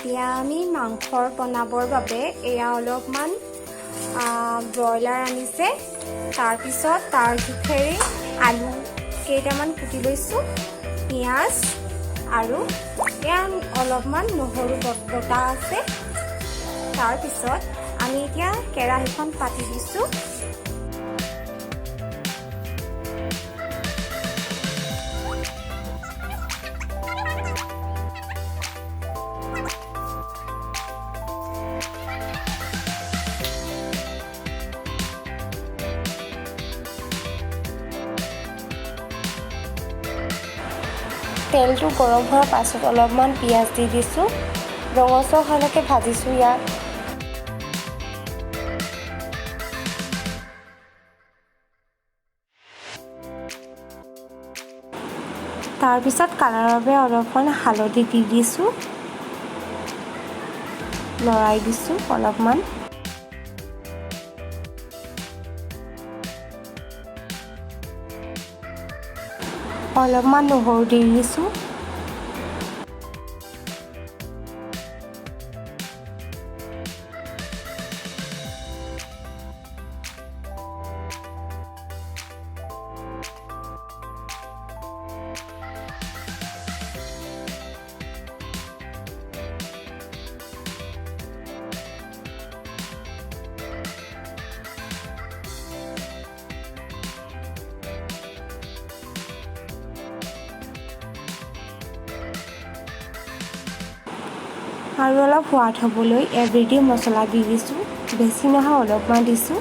এতিয়া আমি মাংসৰ বনাবৰ বাবে এয়া অলপমান ব্ৰইলাৰ আনিছে তাৰ পিছত তাৰ জুখেৰে আলু কেইটামান কুটি লৈছো পিয়াজ আৰু এয়া অলপমান নহৰু বটা আছে তাৰ পিছত আমি এতিয়া কেৰাহীখন পাতি দিছো তেলটো গৰম হোৱাৰ পাছত অলপমান পিয়াজ দি দিছো ৰঙচুৱা হোৱালৈকে ভাজিছো ইয়াক তাৰ পিছত কালাৰৰ বাবে অলপমান হালধি দি দিছো লৰাই দিছো অলপমান অলপমান নহৰু দি দিছো আৰু অলপ সোৱাদ হ'বলৈ এভৰিডে মছলা দি দিছোঁ বেছি নহয় অলপমান দিছোঁ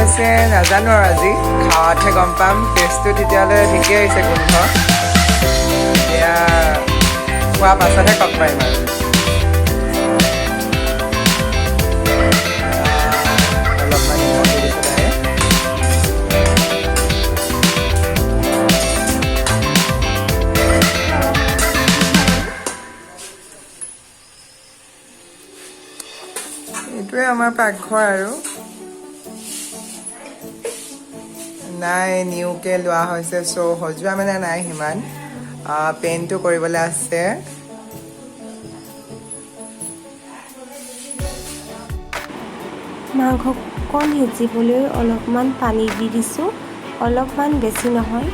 হৈছে নাজানো আৰু আজি খাওয়াতহে গম পাম টেষ্টটো তেতিয়ালে ঠিকই আহিছে গোন্ধ এতিয়া খোৱা পাছতহে গম পাইম আৰু অলপমান নিমখ দি দিছোঁ এইটোৱে আমাৰ পাকঘৰ আৰু নাই নিউকে লোৱা হৈছে সো হজুৱা মানে নাই হিমান পেইণ্টটো কৰিবলৈ আছে মাংসকণ সিজিবলৈ অলপমান পানী দি দিছোঁ অলপমান বেছি নহয়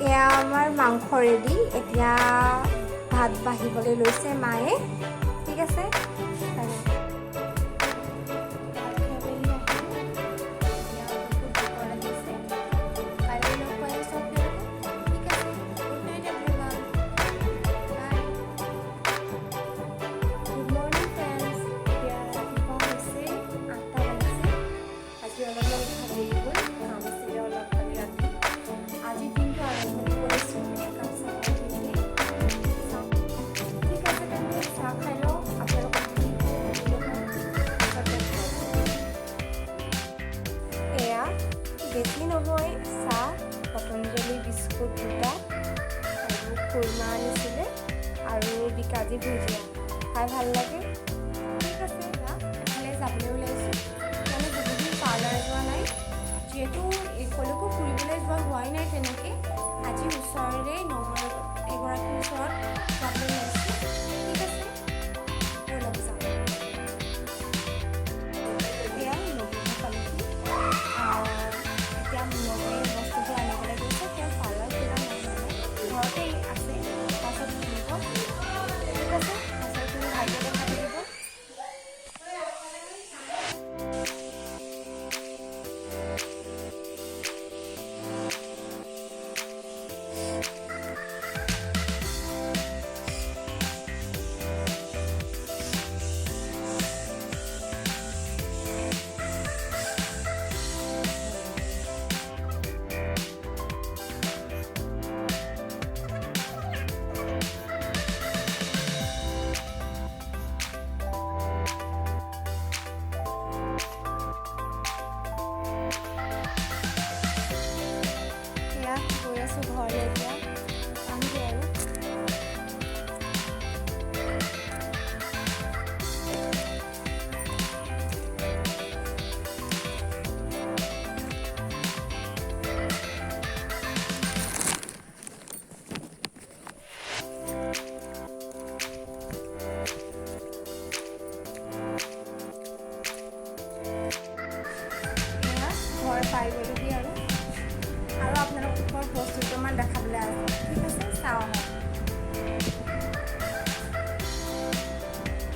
এয়া আমাৰ মাংস ৰেডি এতিয়া ভাত বাঢ়িবলৈ লৈছে মায়ে ঠিক আছে বেছি নহয় চাহ পতঞ্জলি বিস্কুট দুটা আৰু খুৰমা আনিছিলে আৰু বিকাজী ভুজিয়া দেখাই ভাল লাগে ঠিক আছে এফালে যাবলৈ ওলাইছোঁ মানে বহুদিন পাৰ্লাৰ যোৱা নাই যিহেতু কলৈকো ফুৰিবলৈ যোৱা হোৱাই নাই তেনেকৈ আজি ওচৰৰে নগৰ এগৰাকীৰ ওচৰত যাবলৈ ওলাইছোঁ ঠিক আছে লগ যাওঁ এতিয়া নবীনে পালেহি এতিয়া নবীয়ে বস্তুবোৰ আনিবলৈ গৈছে তেওঁ পাৰ্লাৰ যোৱা নাই মানে ঘৰতে আছে পাছত কিনিব ঠিক আছে পাছত তুমি ভাইটিয়ে দেখা দিব গৈ আছোঁ ঘৰলৈ এতিয়া আহিবি আৰু ঘৰ পাই গ'লোহি আৰু আপোনালোকৰ বস্তু দুটামান দেখাবলৈ আছে ঠিক আছে চাওঁ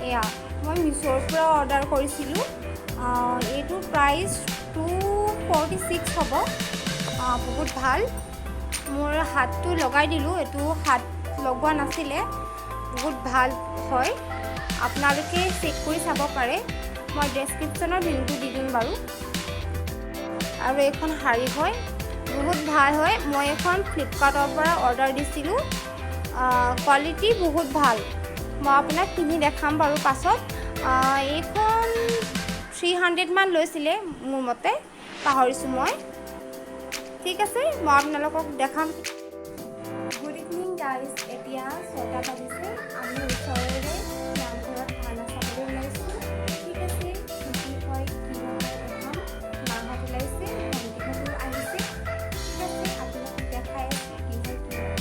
এয়া মই মিছ'ৰ পৰা অৰ্ডাৰ কৰিছিলোঁ এইটোৰ প্ৰাইচ 246 হ'ব বহুত ভাল মোৰ হাতটো লগাই দিলোঁ এইটো হাত লগোৱা নাছিলে বহুত ভাল হয় আপোনালোকে চেক কৰি চাব পাৰে মই ডেছক্ৰিপশ্যনৰ লিংকটো দি দিম বাৰু আৰু এইখন শাৰী হয় বহুত ভাল হয় মই এখন ফ্লিপকাৰ্টৰ পৰা অৰ্ডাৰ দিছিলোঁ কোৱালিটি বহুত ভাল মই আপোনাক পিন্ধি দেখাম বাৰু পাছত এইখন 300 মান লৈছিলে মোৰ মতে পাহৰিছোঁ মই ঠিক আছে মই আপোনালোকক দেখাম গুড ইভিনিং গাইজ এতিয়া 6টা বাজিছে আমি ওচৰৰে নামঘৰত ভাওনা চাবলৈ ওলাইছোঁ ঠিক আছে কি হয় কি নহয় দেখাম মাহঁত ওলাইছে ভণ্টিহঁতো আহিছে ঠিক আছে আপোনালোকক দেখাই আছোঁ কি হয় কি নহয়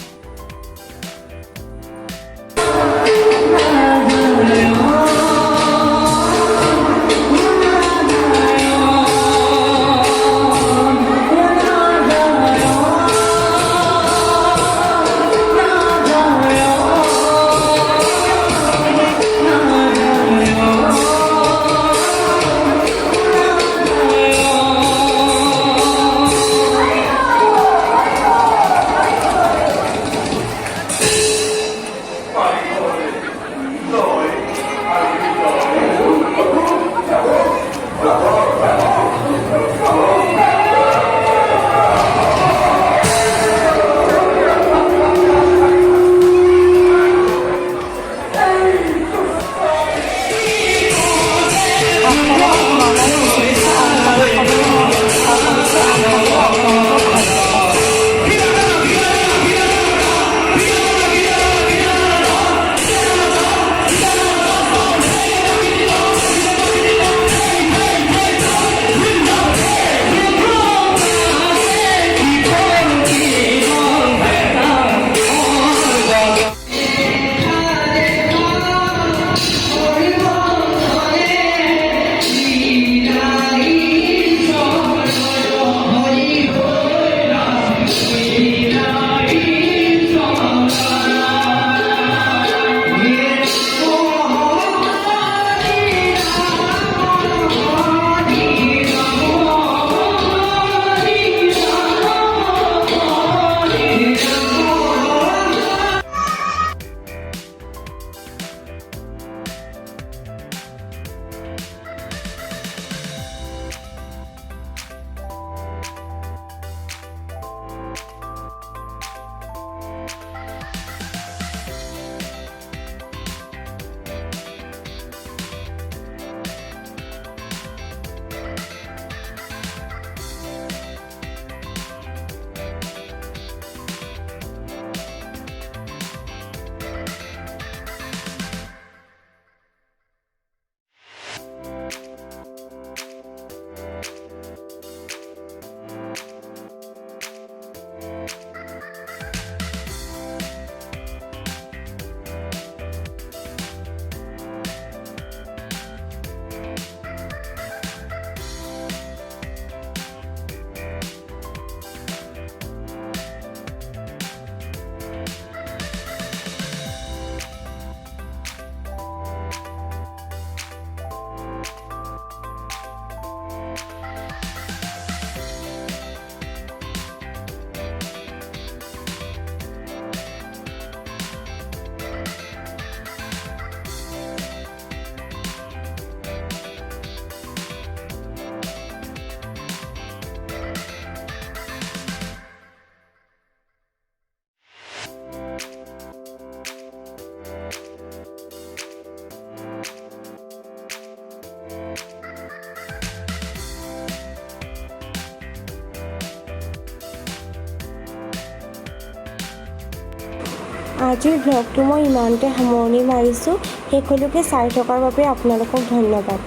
আজিৰ ব্লগটো মই ইমানতে সামৰণি মাৰিছোঁ। শেষলৈকে চাই থকাৰ বাবে আপোনালোকক ধন্যবাদ।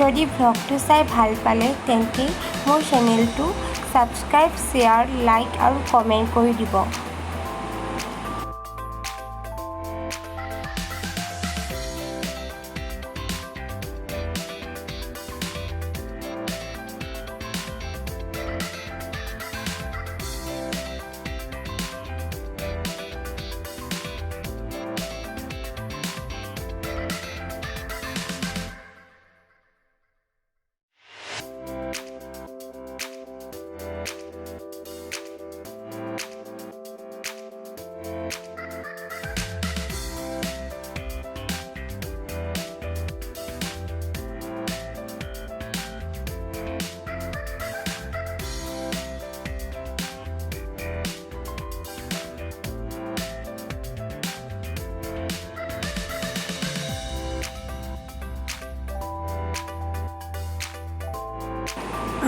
যদি ব্লগটো চাই ভাল পালে তেন্তে মোৰ চেনেলটো ছাবস্ক্ৰাইব, শ্বেয়াৰ, লাইক আৰু কমেণ্ট কৰি দিব।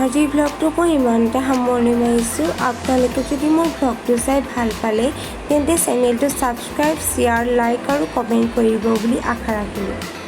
আজিৰ ব্লগটো মই ইমানতে সামৰণি মাৰিছোঁ। আপোনালোকে যদি মোৰ ব্লগটো চাই ভাল পালে তেন্তে চেনেলটো ছাবস্ক্ৰাইব, শ্বেয়াৰ, লাইক আৰু কমেণ্ট কৰিব বুলি আশা ৰাখিলোঁ।